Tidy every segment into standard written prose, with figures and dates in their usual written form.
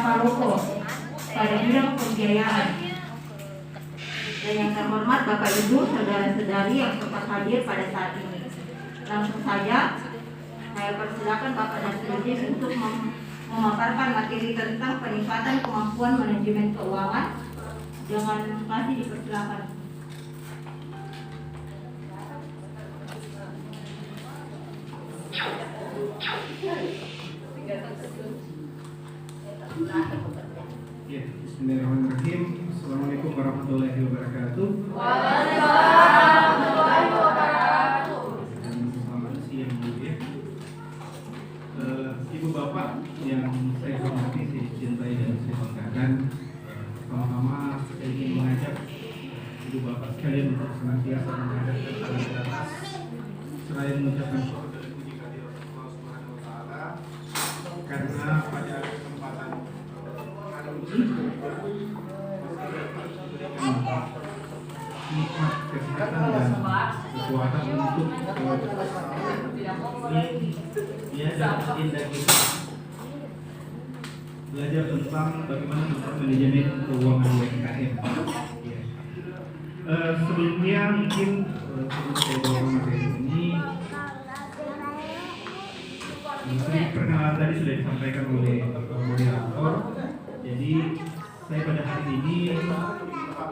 Palopo pada bidang pembiayaan. Dan yang terhormat Bapak Ibu, saudara-saudari yang sempat hadir pada saat ini. Langsung saja saya persilakan Bapak Nasruddin untuk memaparkan materi tentang peningkatan kemampuan manajemen keuangan. Dengan kasih dipersilakan. Ya, bismillahirrahmanirrahim. Assalamualaikum warahmatullahi wabarakatuh. Waalaikumsalam warahmatullahi wabarakatuh. Selamat siang dulu ya. Ibu bapak yang saya hormati, saya cintai dan saya banggakan. Pertama-tama saya ingin mengajak ibu bapak sekalian untuk senantiasa menghadapkan tangan ke atas, seraya mengucapkan syukur dan puji kehadirat Allah Subhanahu wa taala, karena pada kesempatan hari ini nikmat kesehatan dan kekuatan untuk ini dan indah kita belajar tentang bagaimana tentang manajemen keuangan UMKM. Ya. Sebelumnya mungkin sebelum saya bawa materi ini, perkenalan tadi sudah disampaikan oleh moderator. Jadi saya pada hari ini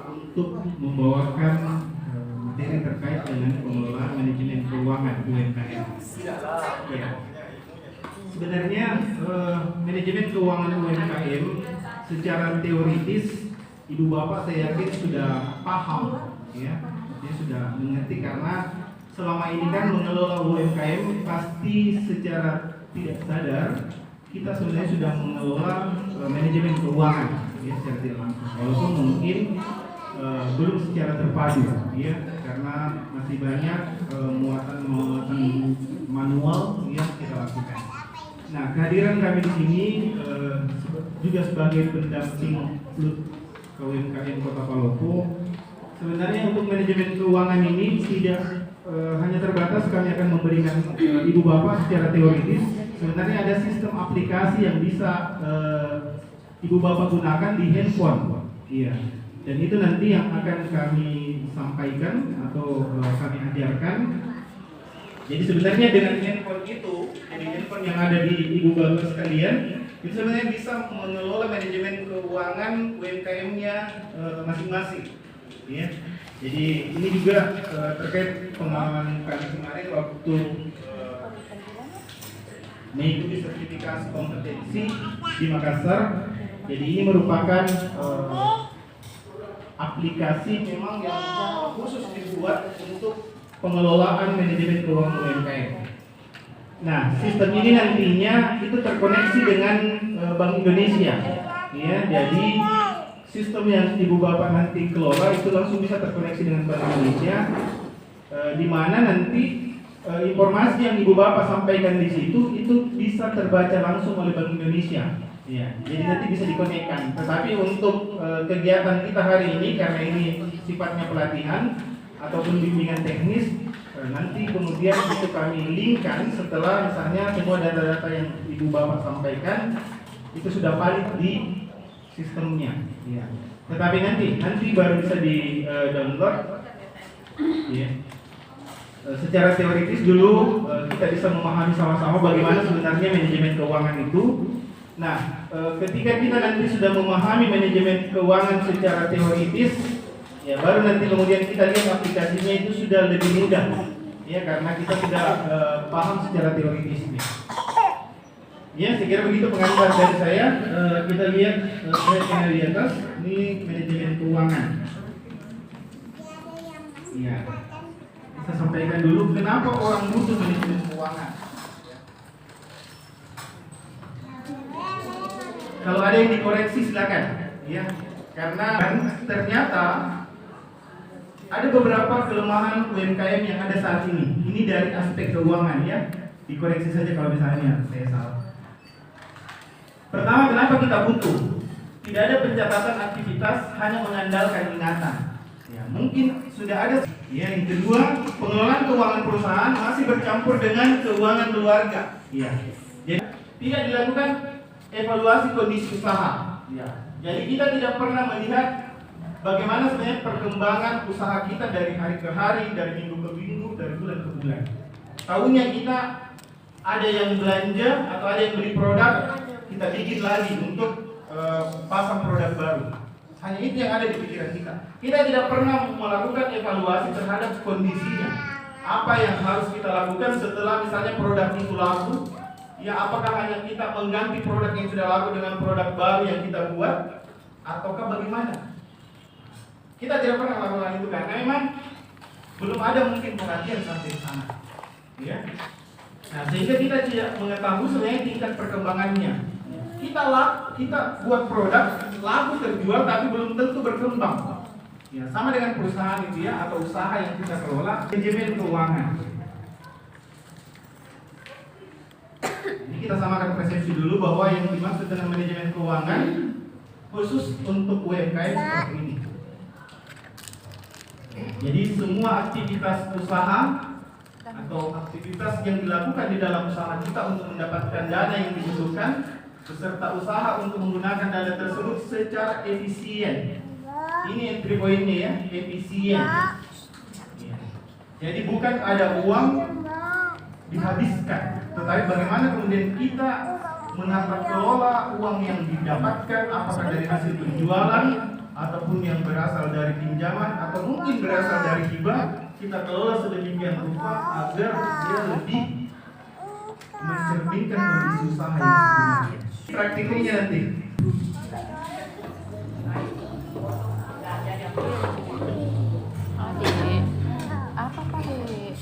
untuk membawakan materi terkait dengan pengelolaan manajemen keuangan UMKM. Ya. Sebenarnya manajemen keuangan UMKM secara teoritis ibu bapak saya yakin sudah paham, ya, dia sudah mengerti karena selama ini kan mengelola UMKM pasti secara tidak sadar kita sebenarnya sudah mengelola manajemen keuangan, ya, secara tidak langsung. Walaupun mungkin belum secara terpadu, ya, karena masih banyak muatan-muatan manual yang kita lakukan. Nah, kehadiran kami di sini juga sebagai pendamping UMKM Kota Palopo. Sebenarnya untuk manajemen keuangan ini tidak hanya terbatas kami akan memberikan ibu bapak secara teoritis. Sebenarnya ada sistem aplikasi yang bisa ibu bapak gunakan di handphone. Iya. Dan itu nanti yang akan kami sampaikan atau kami ajarkan. Jadi sebenarnya dengan handphone itu, jadi handphone yang ada di ibu bapak sekalian, itu sebenarnya bisa mengelola manajemen keuangan UMKM-nya masing-masing. Ya. Jadi ini juga terkait pengalaman kami kemarin waktu mengikuti sertifikasi kompetensi di Makassar. Jadi ini merupakan aplikasi memang yang khusus dibuat untuk pengelolaan manajemen keuangan UMKM. Nah, sistem ini nantinya itu terkoneksi dengan Bank Indonesia, ya. Jadi sistem yang ibu bapak nanti kelola itu langsung bisa terkoneksi dengan Bank Indonesia, di mana nanti informasi yang ibu bapak sampaikan di situ itu bisa terbaca langsung oleh Bank Indonesia. Ya, jadi nanti bisa dikonekkan. Tetapi untuk kegiatan kita hari ini karena ini sifatnya pelatihan ataupun bimbingan teknis, nanti kemudian itu kami linkkan setelah misalnya semua data-data yang ibu bapak sampaikan itu sudah valid di sistemnya. Ya. Tetapi nanti baru bisa di download. Ya. Secara teoritis dulu kita bisa memahami sama-sama bagaimana sebenarnya manajemen keuangan itu. Nah, ketika kita nanti sudah memahami manajemen keuangan secara teoritis, ya baru nanti kemudian kita lihat aplikasinya itu sudah lebih mudah, ya, karena kita sudah paham secara teoritisnya. Ya, saya kira begitu pengantar dari saya. Kita lihat slide di atas, ini manajemen keuangan. Ya, kita sampaikan dulu kenapa orang butuh manajemen keuangan. Kalau ada yang dikoreksi silakan, ya, karena ternyata ada beberapa kelemahan UMKM yang ada saat ini. Ini dari aspek keuangan, ya. Dikoreksi saja kalau misalnya saya salah. Pertama, kenapa kita butuh? Tidak ada pencatatan aktivitas, hanya mengandalkan ingatan. Ya, mungkin sudah ada. Ya, yang kedua, pengelolaan keuangan perusahaan masih bercampur dengan keuangan keluarga. Ya. Jadi tidak dilakukan evaluasi kondisi usaha. Ya. Jadi kita tidak pernah melihat bagaimana sebenarnya perkembangan usaha kita dari hari ke hari, dari minggu ke minggu, dari bulan ke bulan. Tahunya kita ada yang belanja atau ada yang beli produk, kita bikin lagi untuk pasang produk baru. Hanya itu yang ada di pikiran kita. Kita tidak pernah melakukan evaluasi terhadap kondisinya. Apa yang harus kita lakukan setelah misalnya produk itu laku? Ya, apakah hanya kita mengganti produk yang sudah laku dengan produk baru yang kita buat, ataukah bagaimana? Kita tidak pernah melakukan itu karena memang belum ada mungkin perhatian sampai sana. Ya. Nah, sehingga kita tidak mengetahui sebenarnya tingkat perkembangannya. Kita buat produk laku terjual tapi belum tentu berkembang. Ya, sama dengan perusahaan itu ya, atau usaha yang kita kelola, manajemen keuangan. Ini kita samakan persepsi dulu bahwa yang dimaksud dengan manajemen keuangan khusus untuk UMKM seperti ini. Jadi semua aktivitas usaha atau aktivitas yang dilakukan di dalam usaha kita untuk mendapatkan dana yang dibutuhkan beserta usaha untuk menggunakan dana tersebut secara efisien. Ini yang 3 poinnya ya, efisien. Jadi bukan ada uang dihabiskan, tetapi bagaimana kemudian kita menata kelola uang yang didapatkan, apakah dari hasil penjualan ataupun yang berasal dari pinjaman atau mungkin berasal dari hibah, kita kelola sedemikian rupa agar dia lebih mencerminkan kondisi usaha yang sebenarnya. Praktikumnya nanti. Adik, apa Pak Dek?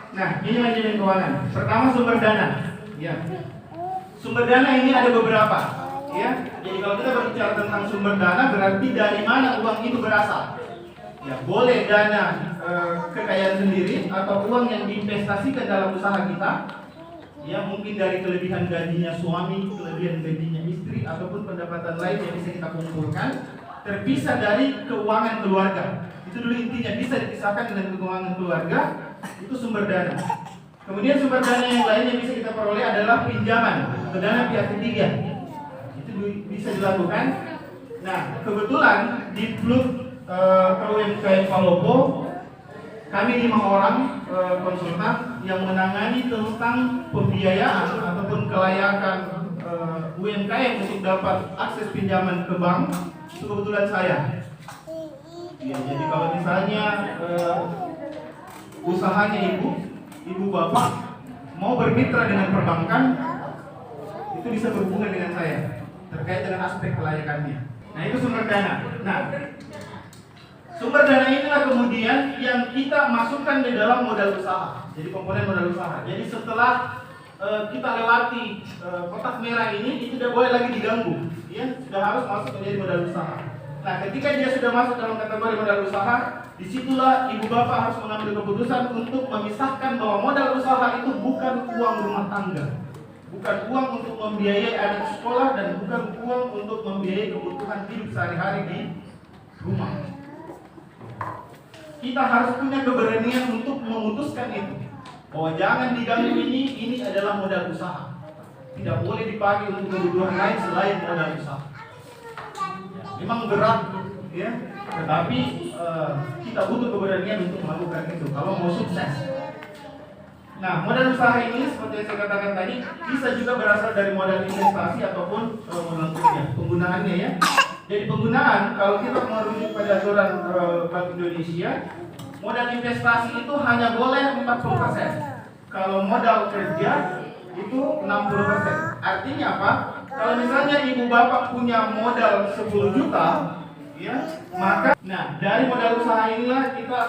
Nah, ini manajemen keuangan. Pertama, sumber dana. Ya. Sumber dana ini ada beberapa. Ya. Jadi kalau kita berbicara tentang sumber dana, berarti dari mana uang itu berasal. Ya, boleh dana kekayaan sendiri atau uang yang diinvestasikan dalam usaha kita. Ya, mungkin dari kelebihan gajinya suami, kelebihan gajinya istri, ataupun pendapatan lain yang bisa kita kumpulkan, terpisah dari keuangan keluarga. Itu dulu intinya, bisa dipisahkan dengan keuangan keluarga, itu sumber dana. Kemudian sumber dana yang lain yang bisa kita peroleh adalah pinjaman atau dana pihak ketiga. Itu bisa dilakukan. Nah, kebetulan di klub UMKM Palopo, kami 5 orang konsultan yang menangani tentang pembiayaan ataupun kelayakan UMKM untuk dapat akses pinjaman ke bank. Itu kebetulan saya. Ya, jadi kalau misalnya usahanya ibu bapak mau bermitra dengan perbankan, itu bisa berhubungan dengan saya terkait dengan aspek kelayakannya. Nah, itu sumber dana. Nah, sumber dana inilah kemudian yang kita masukkan di dalam modal usaha. Jadi komponen modal usaha. Jadi setelah kita lewati kotak merah ini, itu tidak boleh lagi diganggu. Ya, sudah harus masuk menjadi modal usaha. Nah, ketika dia sudah masuk dalam kategori modal usaha, disitulah ibu bapak harus mengambil keputusan untuk memisahkan bahwa modal usaha itu bukan uang rumah tangga, bukan uang untuk membiayai anak sekolah, dan bukan uang untuk membiayai kebutuhan hidup sehari-hari di rumah. Kita harus punya keberanian untuk memutuskan itu, bahwa jangan diganggu, ini adalah modal usaha, tidak boleh dipakai untuk kebutuhan lain selain modal usaha. Memang berat, ya, tetapi kita butuh keberanian untuk melakukan itu kalau mau sukses. Nah, modal usaha ini seperti yang saya katakan tadi bisa juga berasal dari modal investasi ataupun modal kerja. Penggunaannya ya. Jadi penggunaan, kalau kita merujuk pada aturan Bank Indonesia, modal investasi itu hanya boleh 40%. Kalau modal kerja itu 60%. Artinya apa? Kalau misalnya ibu bapak punya modal 10 juta, ya, maka dari modal usaha inilah kita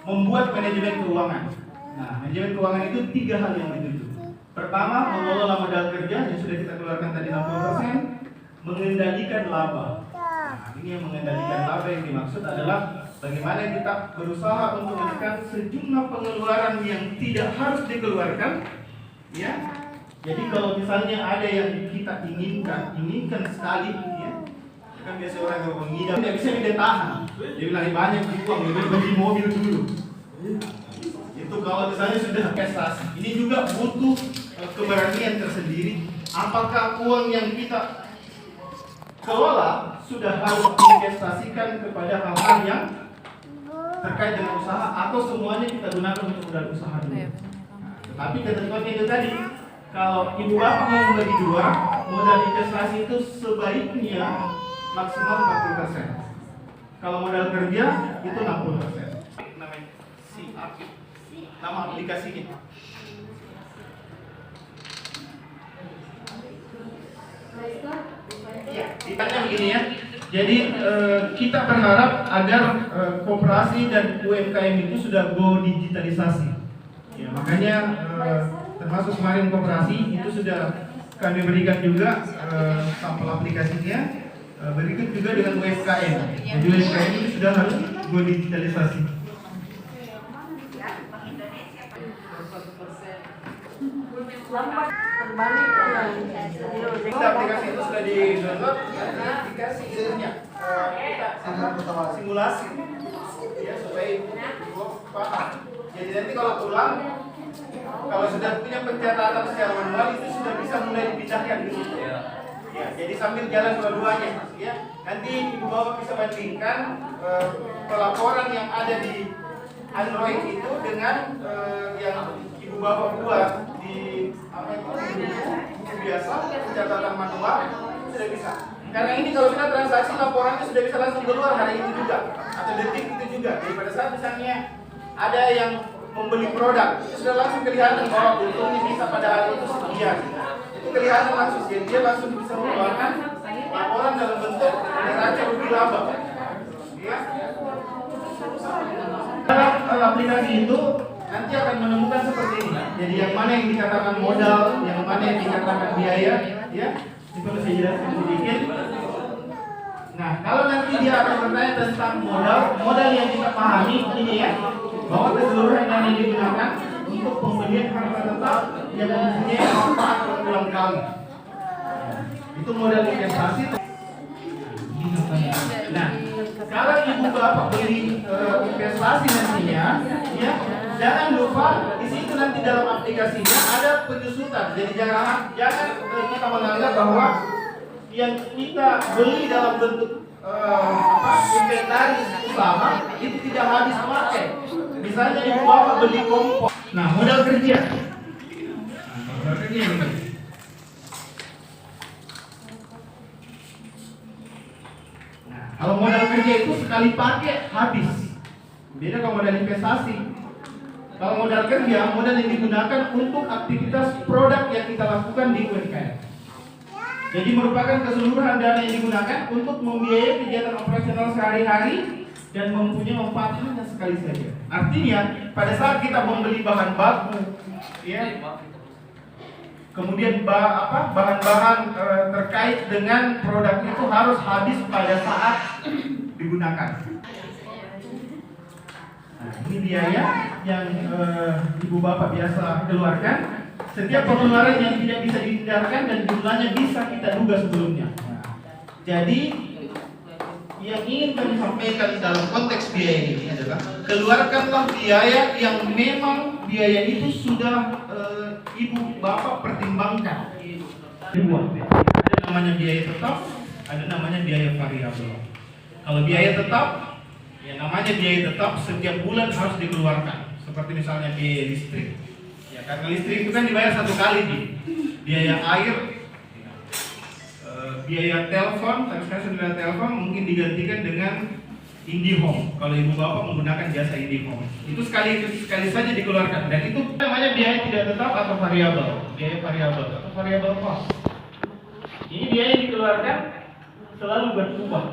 membuat manajemen keuangan. Nah, manajemen keuangan itu 3 hal yang dituju. Pertama, mengelola modal kerja yang sudah kita keluarkan tadi 60%, mengendalikan laba. Nah, ini yang mengendalikan laba yang dimaksud adalah bagaimana kita berusaha untuk menekan sejumlah pengeluaran yang tidak harus dikeluarkan, ya. Jadi kalau misalnya ada yang kita inginkan sekali, ya, Kan biasa orang yang mengidam tidak bisa dia tahan. Dia bilang banyak uang, lebih beli mobil dulu. Itu kalau misalnya sudah investasi, ini juga butuh keberanian tersendiri. Apakah uang yang kita kelola sudah harus diinvestasikan kepada hal-hal yang terkait dengan usaha atau semuanya kita gunakan untuk modal usaha dulu. Tapi ketentuannya itu tadi, kalau ibu bapak mau membagi dua, modal investasi itu sebaiknya maksimal 40%. Kalau modal kerja itu 60%. Namanya si Apik, nama aplikasinya. Iya, ditanya begini ya. Jadi kita berharap agar koperasi dan UMKM itu sudah go digitalisasi. Ya, makanya termasuk kemarin koperasi itu sudah kami berikan juga sampel aplikasinya. Berikut juga dengan UMKM. Jadi UMKM itu sudah harus go digitalisasi. Aplikasi itu sudah di-download, nanti dikasih ilmunya. Kita simulasi ya supaya ibu paham. Jadi nanti kalau pulang, kalau sudah punya pencatatan secara manual itu sudah bisa mulai dipindahkan di situ. Ya, jadi sambil jalan dua-duanya, ya. Nanti ibu bapak bisa bandingkan pelaporan yang ada di Android itu dengan yang ibu bapak buat di apa itu biasa pencatatan manual sudah bisa. Karena ini kalau kita transaksi laporannya sudah bisa langsung keluar hari itu juga atau detik itu juga. Jadi pada saat misalnya ada yang membeli produk itu sudah langsung kelihatan bahwa untungnya bisa pada hari itu sekian. Itu kelihatan langsung, jadi dia langsung bisa mengeluarkan laporan dalam bentuk neraca rugi laba. Ya. Dalam aplikasi itu nanti akan menemukan seperti ini. Jadi yang mana yang dikatakan modal, yang mana yang dikatakan biaya, ya. Itu perlu saya jelaskan sedikit. Nah, kalau nanti dia akan bertanya tentang modal yang kita pahami ini ya, bahwa keseluruhan dana yang digunakan untuk pembelian harta tetap yang mempunyai manfaat berulang kali. Itu modal investasi. Nah, kalau ibu bapak beli investasi nantinya, ya jangan lupa di situ nanti dalam aplikasinya ada penyusutan. Jadi jangan kita menganggap bahwa yang kita beli dalam bentuk inventaris usaha itu tidak habis pakai. Misalnya ibu bapak beli kompor. Nah, modal kerja. Modal kerja ini. Nah, kalau modal kerja itu sekali pakai habis. Beda kalau modal investasi. Kalau modal kerja, modal yang digunakan untuk aktivitas produk yang kita lakukan di UMKM. Jadi merupakan keseluruhan dana yang digunakan untuk membiayai kegiatan operasional sehari-hari dan mempunyai manfaat hanya sekali saja. Artinya pada saat kita membeli bahan baku, ya, kemudian bahan-bahan terkait dengan produk itu harus habis pada saat digunakan. Nah, ini biaya yang ibu bapak biasa keluarkan. Setiap pengeluaran yang tidak bisa dihindarkan dan jumlahnya bisa kita duga sebelumnya. Jadi yang ingin kami sampaikan dalam konteks biaya ini adalah keluarkanlah biaya yang memang biaya itu sudah ibu bapak pertimbangkan. Dua, ada namanya biaya tetap, ada namanya biaya variabel. Kalau biaya tetap, ya namanya biaya tetap setiap bulan harus dikeluarkan. Seperti misalnya biaya listrik. Ya, karena listrik itu kan dibayar satu kali nih. Biaya air, biaya telepon, tapi sekarang sudah telepon mungkin digantikan dengan IndiHome. Kalau ibu bapak menggunakan jasa IndiHome, itu sekali saja dikeluarkan. Dan itu namanya biaya tidak tetap atau variabel. Biaya variabel atau variabel cost. Ini biaya yang dikeluarkan selalu berubah,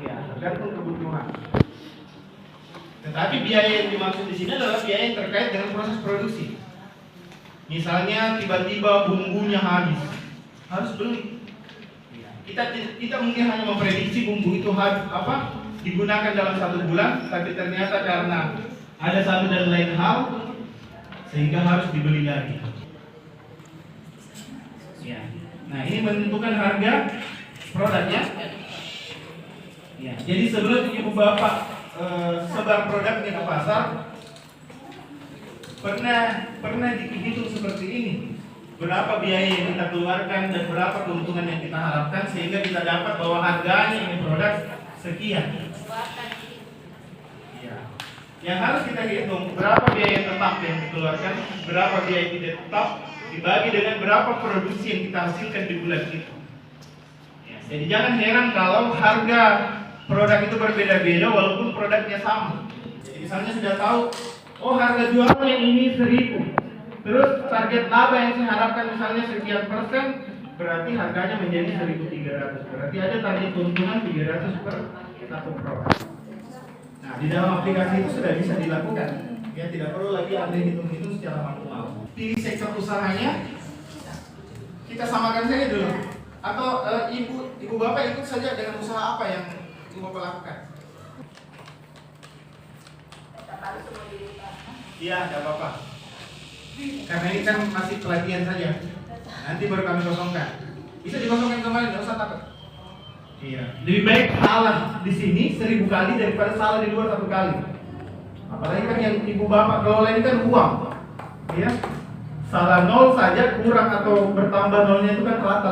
ya, tergantung kebutuhan. Tetapi biaya yang dimaksud di sini adalah biaya yang terkait dengan proses produksi. Misalnya tiba-tiba bumbunya habis, harus beli. Kita mungkin hanya memprediksi bumbu itu digunakan dalam 1 bulan, tapi ternyata karena ada satu dan lain hal sehingga harus dibeli lagi. Ya. Nah, ini menentukan harga produknya. Ya, jadi sebelum ibu bapak sebar produknya ke pasar, pernah dihitung seperti ini. Berapa biaya yang kita keluarkan dan berapa keuntungan yang kita harapkan sehingga kita dapat bahwa harganya ini produk sekian. Ya. Yang harus kita hitung berapa biaya tetap yang dikeluarkan, berapa biaya tidak tetap dibagi dengan berapa produksi yang kita hasilkan di bulan itu. Ya, jadi jangan heran kalau harga produk itu berbeda-beda walaupun produknya sama. Jadi misalnya sudah tahu, oh harga jualnya ini 1.000, terus target laba yang saya harapkan misalnya sekian persen, berarti harganya menjadi 1.300. Berarti ada target keuntungan 300 per satu produk. Nah, di dalam aplikasi itu sudah bisa dilakukan. Ya, tidak perlu lagi Anda hitung-hitung secara manual. Pilih sektor usahanya, kita samakan saja dulu. Atau ibu bapak ikut saja dengan usaha apa yang ibu bapak lakukan? Iya, tidak apa-apa. Karena ini kan masih pelatihan saja. Nanti baru kami kosongkan. Bisa dikosongkan kembali, tidak usah takut. Iya. Lebih baik salah di sini 1.000 kali daripada salah di luar 1 kali. Apalagi kan yang ibu bapak kelola ini kan uang. Iya. Salah 0 saja kurang atau bertambah nolnya itu kan rata.